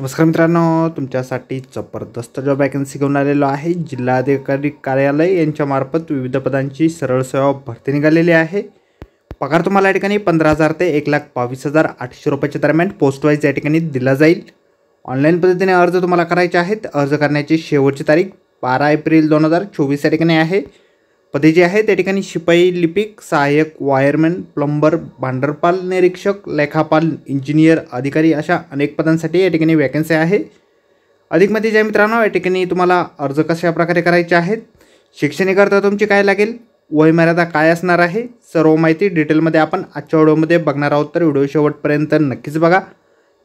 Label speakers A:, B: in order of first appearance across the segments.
A: नमस्कार मित्रांनो, तुमच्यासाठी जबरदस्त जॉब वॅकन्सी घेऊन आलेलो आहे। जिल्हाधिकारी कार्यालय यांच्यामार्फत विविध पदांची सरळ सेवा भरती निघालेली आहे। पगार तुम्हाला या ठिकाणी 15,000 ते 1,22,800 रुपयाच्या दरम्यान पोस्ट वाईज या ठिकाणी दिला जाईल। ऑनलाईन पद्धतीने अर्ज तुम्हाला करायचे आहेत। अर्ज करण्याची शेवटची तारीख 12 एप्रिल 2024 या ठिकाणी आहे। पदे जी आहेत त्या ठिकाणी शिपाई, लिपिक, सहाय्यक, वायरमॅन, प्लंबर, भांडारपाल निरीक्षक, लेखापाल, इंजिनियर, अधिकारी अशा अनेक पदांसाठी या ठिकाणी वॅकन्सी आहे। अधिक माहिती ज्या मित्रांनो, या ठिकाणी तुम्हाला अर्ज कशा प्रकारे करायचे आहेत, शैक्षणिक अर्हता तुमची काय लागेल, वयमर्यादा काय असणार आहे, सर्व माहिती डिटेलमध्ये आपण आजच्या व्हिडिओमध्ये बघणार आहोत। तर व्हिडिओ शेवटपर्यंत नक्कीच बघा।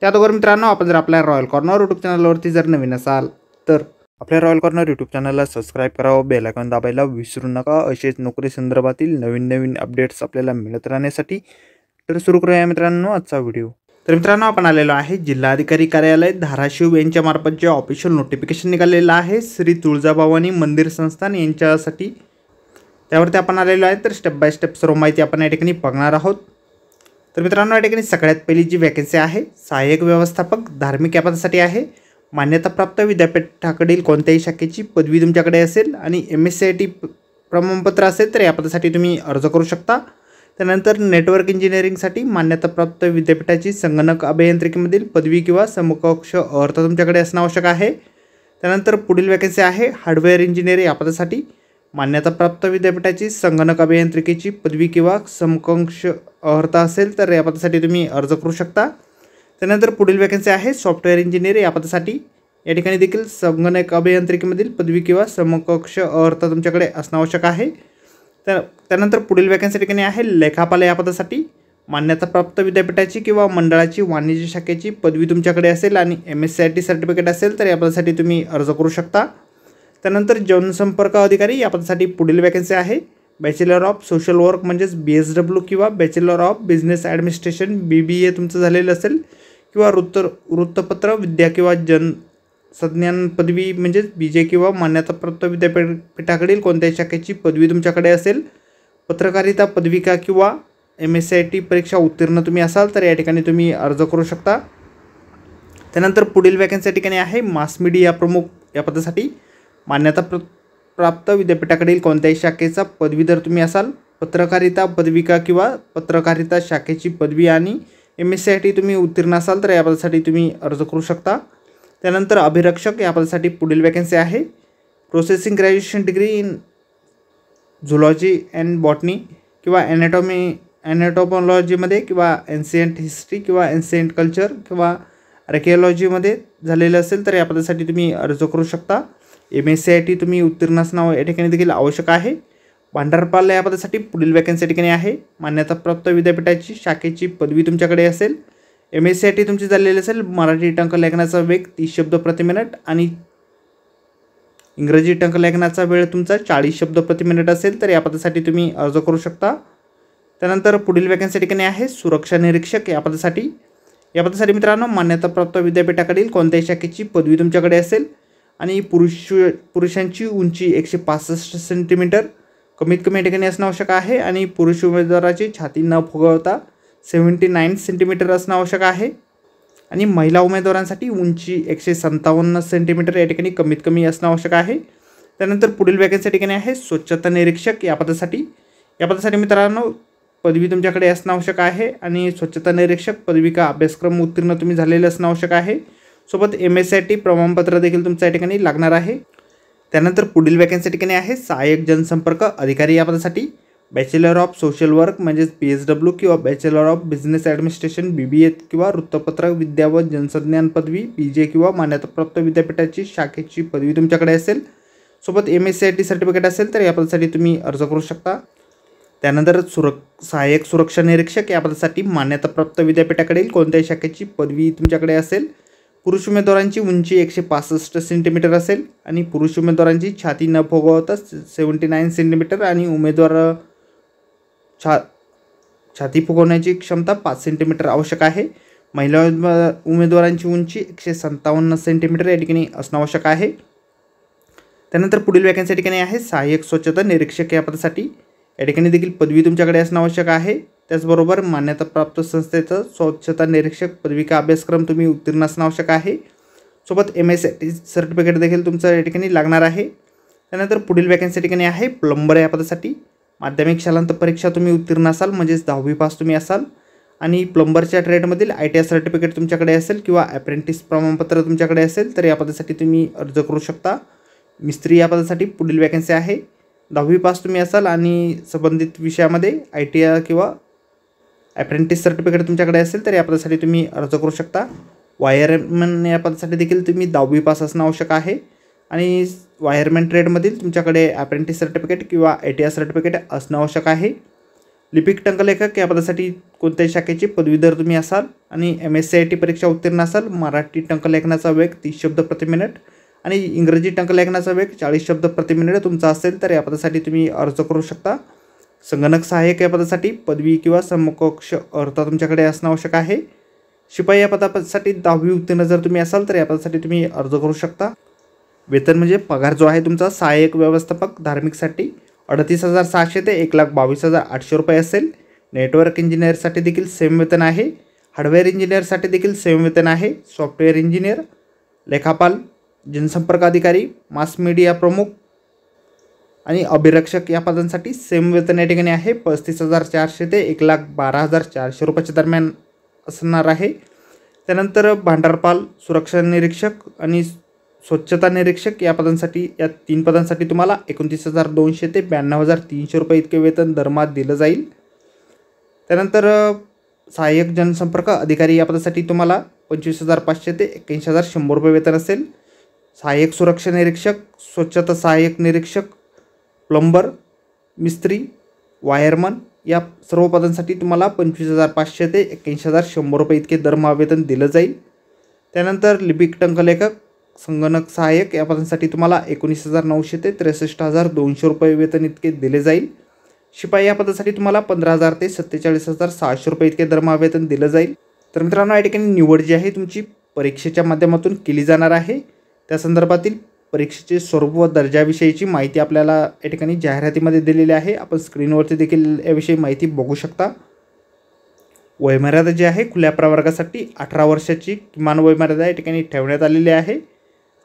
A: त्याचबरोबर मित्रांनो, आपण जर आपल्या रॉयल कॉर्नर यूट्यूब चॅनलवरती जर नवीन असाल तर आपल्या रॉयल कॉर्नर यूट्यूब चॅनलला सबस्क्राईब करावं, बेल आयकॉन दाबायला विसरू नका। असेच नोकरी संदर्भातील नवीन अपडेट्स आपल्याला मिळत राहण्यासाठी। तर सुरू करूया मित्रांनो आजचा व्हिडिओ। तर मित्रांनो, आपण आलेलो आहे जिल्हाधिकारी कार्यालय धाराशिव यांच्यामार्फत जे ऑफिशियल नोटिफिकेशन निघालेलं आहे श्री तुळजाभवानी मंदिर संस्थान यांच्यासाठी, त्यावरती आपण आलेलो आहे। तर स्टेप बाय स्टेप सर्व माहिती आपण या ठिकाणी बघणार आहोत। तर मित्रांनो, या ठिकाणी सगळ्यात पहिली जी वॅकन्सी आहे सहाय्यक व्यवस्थापक धार्मिक या पदासाठी आहे। मान्यताप्राप्त विद्यापीठाकडील कोणत्याही शाखेची पदवी तुमच्याकडे असेल आणि MSCIT प्रमाणपत्र असेल तर या पदासाठी तुम्ही अर्ज करू शकता। त्यानंतर नेटवर्क इंजिनिअरिंगसाठी मान्यताप्राप्त विद्यापीठाची संगणक अभियांत्रिकीमधील पदवी किंवा समकक्ष अर्हता तुमच्याकडे असणं आवश्यक आहे। त्यानंतर पुढील वॅकन्सी आहे हार्डवेअर इंजिनियर या पदासाठी मान्यताप्राप्त विद्यापीठाची संगणक अभियांत्रिकीची पदवी किंवा समकक्ष अर्हता असेल तर या पदासाठी तुम्ही अर्ज करू शकता। त्यानंतर पुढील वॅकन्सी आहे सॉफ्टवेअर इंजिनियर या पदासाठी, या ठिकाणी देखील संगणक अभियांत्रिकीमधील पदवी किंवा समकक्ष अर्हता तुमच्याकडे असणं आवश्यक आहे। त्यानंतर पुढील वॅकन्सी ठिकाणी आहे लेखापाल या पदासाठी मान्यताप्राप्त विद्यापीठाची किंवा मंडळाची वाणिज्य शाखेची पदवी तुमच्याकडे असेल आणि MSCIT सर्टिफिकेट असेल तर या पदासाठी तुम्ही अर्ज करू शकता। त्यानंतर जनसंपर्क अधिकारी या पदासाठी पुढील वॅकन्सी आहे बॅचलर ऑफ सोशल वर्क म्हणजेच BSW किंवा bachelor of business administration BBA तुमचं झालेलं असेल किंवा वृत्तपत्र विद्या किंवा जनसंज्ञान पदवी म्हणजेच BJ किंवा मान्यताप्राप्त विद्यापीठाकडील कोणत्याही शाखेची पदवी तुमच्याकडे असेल। पत्रकारिता पदविका किंवा MSCIT परीक्षा उत्तीर्ण तुम्ही असाल तर या ठिकाणी तुम्ही अर्ज करू शकता। त्यानंतर पुढील वॅकन्सी ठिकाणी आहे मास मीडिया प्रमुख या पदासाठी मान्यताप्राप्त विद्यापीठाकडील कोणत्याही शाखेचा पदवीधर तुम्ही असाल। पत्रकारिता पदविका किंवा पत्रकारिता शाखेची पदवी आणि MSCIT तुम्ही उत्तीर्ण असाल तर या पदासाठी तुम्ही अर्ज करू शकता। त्यानंतर अभिरक्षक या पदासाठी पुढील वॅकन्सी आहे processing graduation degree in zoology and botany किंवा ॲनाटॉमॉलॉजीमध्ये किंवा एन्शियंट हिस्ट्री किंवा एन्शियंट कल्चर किंवा आर्किओलॉजीमध्ये झालेलं असेल तर या पदासाठी तुम्ही अर्ज करू शकता। MSCIT तुम्ही उत्तीर्ण असणं या ठिकाणी देखील आवश्यक आहे। भांडारपाल या पदासाठी पुढील वॅकन्सी ठिकाणी आहे मान्यताप्राप्त विद्यापीठाची शाखेची पदवी तुमच्याकडे असेल, MSCIT तुमची झालेली असेल, मराठी टंकलेखनाचा वेग 30 शब्द प्रति मिनिट आणि इंग्रजी टंकलेखनाचा वेळ तुमचा 40 शब्द प्रति मिनिट असेल तर या पदासाठी तुम्ही अर्ज करू शकता। त्यानंतर पुढील वॅकन्सी ठिकाणी आहे सुरक्षा निरीक्षक या पदासाठी मित्रांनो मान्यताप्राप्त विद्यापीठाकडील कोणत्याही शाखेची पदवी तुमच्याकडे असेल आणि पुरुषांची उंची 165 सेंटीमीटर कमीत कमी ठिकाणी असणं आवश्यक आहे आणि पुरुष उमेदवाराची छाती न फुगवता 79 सेंटीमीटर असणं आवश्यक आहे आणि महिला उमेदवारांसाठी उंची 157 सेंटीमीटर या ठिकाणी कमीत कमी असणं आवश्यक आहे। त्यानंतर पुढील वॅकन्सी ठिकाणी आहे स्वच्छता निरीक्षक या पदासाठी मित्रांनो पदवी तुमच्याकडे असणं आवश्यक आहे आणि स्वच्छता निरीक्षक पदविका अभ्यासक्रम उत्तीर्ण तुम्ही झालेले असणं आवश्यक आहे। सोबत MSCIT प्रमाणपत्र देखील तुमच्या ठिकाणी लागणार आहे। त्यानंतर पुढील वॅकन्सी ठिकाणी आहे सहाय्यक जनसंपर्क अधिकारी या पदासाठी बॅचलर ऑफ सोशल वर्क म्हणजेच BSW किंवा bachelor of business administration BBA किंवा वृत्तपत्र विद्या व जनसंज्ञान पदवी BJ किंवा मान्यताप्राप्त विद्यापीठाची शाखेची पदवी तुमच्याकडे असेल, सोबत MSCIT सर्टिफिकेट असेल तर या पदासाठी तुम्ही अर्ज करू शकता। त्यानंतर सहाय्यक सुरक्षा निरीक्षक या पदासाठी मान्यताप्राप्त विद्यापीठाकडील कोणत्याही शाखेची पदवी तुमच्याकडे असेल। पुरुष उमेदवारांची उंची 165 सेंटीमीटर असेल आणि पुरुष उमेदवारांची छाती न फुगवता 79 सेंटीमीटर आणि उमेदवार छाती फुगवण्याची क्षमता 5 सेंटीमीटर आवश्यक आहे। महिला उमेदवारांची उंची 157 सेंटीमीटर या ठिकाणी असणं आवश्यक आहे। त्यानंतर पुढील वॅकन्सी ठिकाणी आहे सहाय्यक स्वच्छता निरीक्षक या पदासाठी, या ठिकाणी देखील पदवी तुमच्याकडे असणं आवश्यक आहे। त्याचबरोबर मान्यताप्राप्त संस्थेचा स्वच्छता निरीक्षक पदविका अभ्यासक्रम तुम्ही उत्तीर्ण असणं आवश्यक आहे। सोबत MSc सर्टिफिकेट देखील तुमचं या ठिकाणी लागणार आहे। त्यानंतर पुढील वॅकन्सी ठिकाणी आहे प्लंबर या पदासाठी। माध्यमिक शालांत परीक्षा तुम्ही उत्तीर्ण असाल म्हणजेच 10वी पास तुम्ही असाल आणि प्लंबरच्या ट्रेडमधील ITI सर्टिफिकेट तुमच्याकडे असेल किंवा अप्रेंटिस प्रमाणपत्र तुमच्याकडे असेल तर या पदासाठी तुम्ही अर्ज करू शकता। मिस्त्री या पदासाठी पुढील वॅकन्सी आहे। 10वी पास तुम्ही असाल आणि संबंधित विषयामध्ये ITI किंवा अप्रेंटिस सर्टिफिकेट तुमच्याकडे असेल तर या पदासाठी तुम्ही अर्ज करू शकता। वायरमॅन या पदासाठी देखील तुम्ही 10वी पास असणं आवश्यक आहे आणि वायरमॅन ट्रेडमधील तुमच्याकडे अप्रेंटिस सर्टिफिकेट किंवा ITI सर्टिफिकेट असणं आवश्यक आहे। लिपिक टंकलेखक या पदासाठी कोणत्याही शाखेचे पदवीधर तुम्ही असाल आणि MSc परीक्षा उत्तीर्ण असाल। मराठी टंकलेखनाचा वेग 30 शब्द प्रति मिनिट आणि इंग्रजी टंकलेखनाचा वेग 40 शब्द प्रति मिनिट तुमचा असेल तर या पदासाठी तुम्ही अर्ज करू शकता। संगणक सहाय्यक या पदासाठी पदवी किंवा समकक्ष अर्थ तुमच्याकडे असणं आवश्यक आहे। शिपाई या पदासाठी 10वी उत्तीर्ण जर तुम्ही असाल तर या पदासाठी तुम्ही अर्ज करू शकता। वेतन म्हणजे पगार जो आहे तुमचा सहाय्यक व्यवस्थापक धार्मिकसाठी 38,600 ते 1,22,800 रुपये असेल। नेटवर्क इंजिनिअरसाठी देखील सेम वेतन आहे। हार्डवेअर इंजिनिअरसाठी देखील सेम वेतन आहे। सॉफ्टवेअर इंजिनिअर, लेखापाल, जनसंपर्क अधिकारी, मास मीडिया प्रमुख आणि अभिरक्षक या पदांसाठी सेम वेतन या ठिकाणी आहे। 35,400 ते 1,12,400 रुपयाच्या दरम्यान असणार आहे। त्यानंतर भांडारपाल, सुरक्षा निरीक्षक आणि स्वच्छता निरीक्षक या पदांसाठी या 3 पदांसाठी तुम्हाला 29,200 ते 92,300 रुपये इतके वेतन दरमहा दिलं जाईल। त्यानंतर सहाय्यक जनसंपर्क अधिकारी या पदासाठी तुम्हाला 25,500 ते 81,100 रुपये वेतन असेल। सहाय्यक सुरक्षा निरीक्षक, स्वच्छता सहाय्यक निरीक्षक, प्लंबर, मिस्त्री, वायरमन या सर्व पदांसाठी तुम्हाला 25,500 ते 81,100 रुपये इतके दरमहा वेतन दिलं जाईल। त्यानंतर लिपिक टंकलेखक, संगणक सहाय्यक या पदांसाठी तुम्हाला 19,900 ते 63,200 रुपये वेतन इतके दिले जाईल। शिपाई या पदासाठी तुम्हाला 15,000 ते 47,600 रुपये इतके दरमहा वेतन दिलं जाईल। तर मित्रांनो या ठिकाणी निवड जी आहे तुमची परीक्षेच्या माध्यमातून केली जाणार आहे। त्या संदर्भातील परीक्षेचे स्वरूप व दर्जाविषयीची माहिती आपल्याला या ठिकाणी जाहिरातीमध्ये दिलेली आहे। आपण स्क्रीनवरती देखील याविषयी माहिती बघू शकता। वयमर्यादा जी आहे खुल्या प्रवर्गासाठी 18 वर्षाची किमान वयमर्यादा या ठिकाणी ठेवण्यात आलेली आहे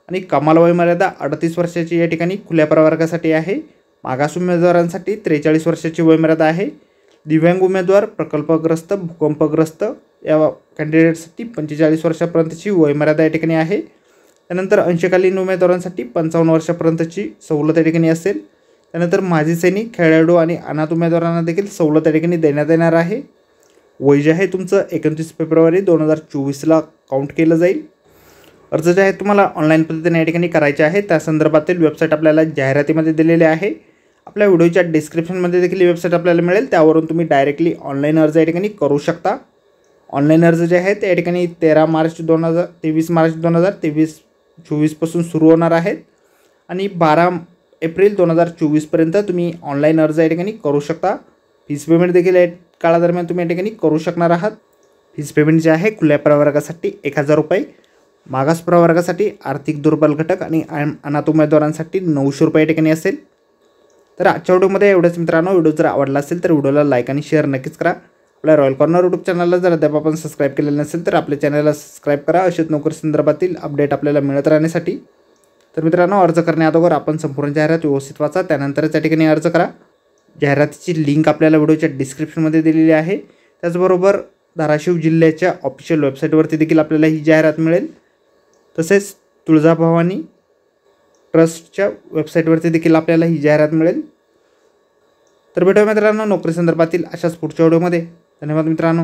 A: आणि कमाल वयमर्यादा 38 वर्षाची या ठिकाणी खुल्या प्रवर्गासाठी आहे। मागास उमेदवारांसाठी 43 वर्षाची वयमर्यादा आहे। दिव्यांग उमेदवार, प्रकल्पग्रस्त, भूकंपग्रस्त या कॅन्डिडेटसाठी 45 वर्षापर्यंतची वयमर्यादा या ठिकाणी आहे। त्यानंतर अंशकालीन उमेदवारांसाठी 55 वर्षापर्यंतची सवलत या ठिकाणी असेल। त्यानंतर माजी सैनिक, खेळाडू आणि अनाथ उमेदवारांना देखील सवलत या ठिकाणी देण्यात येणार आहे। वय जे आहे तुमचं 29 फेब्रुवारी 2024ला काउंट केलं जाईल। अर्ज जे आहे तुम्हाला ऑनलाईन पद्धतीने या ठिकाणी करायचे आहे। त्या संदर्भातील वेबसाईट आपल्याला जाहिरातीमध्ये दिलेली आहे। आपल्या व्हिडिओच्या डिस्क्रिप्शनमध्ये देखील वेबसाईट आपल्याला मिळेल, त्यावरून तुम्ही डायरेक्टली ऑनलाईन अर्ज या ठिकाणी करू शकता। ऑनलाईन अर्ज जे आहे ते या ठिकाणी 23 मार्च 2024 पासून सुरू होणार आहेत आणि 12 एप्रिल 2024 पर्यंत तुम्ही ऑनलाईन अर्ज या ठिकाणी करू शकता। फीस पेमेंट देखील या काळादरम्यान तुम्ही या ठिकाणी करू शकणार आहात। फीस पेमेंट जे आहे खुल्या प्रवर्गासाठी 1,000 रुपये, मागास प्रवर्गासाठी आर्थिक दुर्बल घटक आणि अनाथ उमेदवारांसाठी 900 रुपये या ठिकाणी असेल। तर आजच्या व्हिडिओमध्ये एवढंच मित्रांनो। व्हिडिओ जर आवडला असेल तर व्हिडिओला लाईक आणि शेअर नक्कीच करा। आपल्या रॉयल कॉर्नर यूट्यूब चॅनलला जर अद्याप आपण सबस्क्राईब केलेलं नसेल तर आपल्या चॅनलला सबस्क्राईब करा अशाच नोकरी संदर्भातील अपडेट आपल्याला मिळत राहण्यासाठी। तर मित्रांनो अर्ज करण्याअगोदर आपण संपूर्ण जाहिरात व्यवस्थित वाचा, त्यानंतरच या ठिकाणी अर्ज करा। जाहिरातीची लिंक आपल्याला व्हिडिओच्या डिस्क्रिप्शनमध्ये दिलेली आहे। त्याचबरोबर धाराशिव जिल्ह्याच्या ऑफिशियल वेबसाईटवरती देखील आपल्याला ही जाहिरात मिळेल। तसेच तुळजाभवानी ट्रस्टच्या वेबसाईटवरती देखील आपल्याला ही जाहिरात मिळेल। तर भेटूया मित्रांनो नोकरी संदर्भातील अशाच पुढच्या व्हिडिओमध्ये। धन्यवाद मित्रांनो।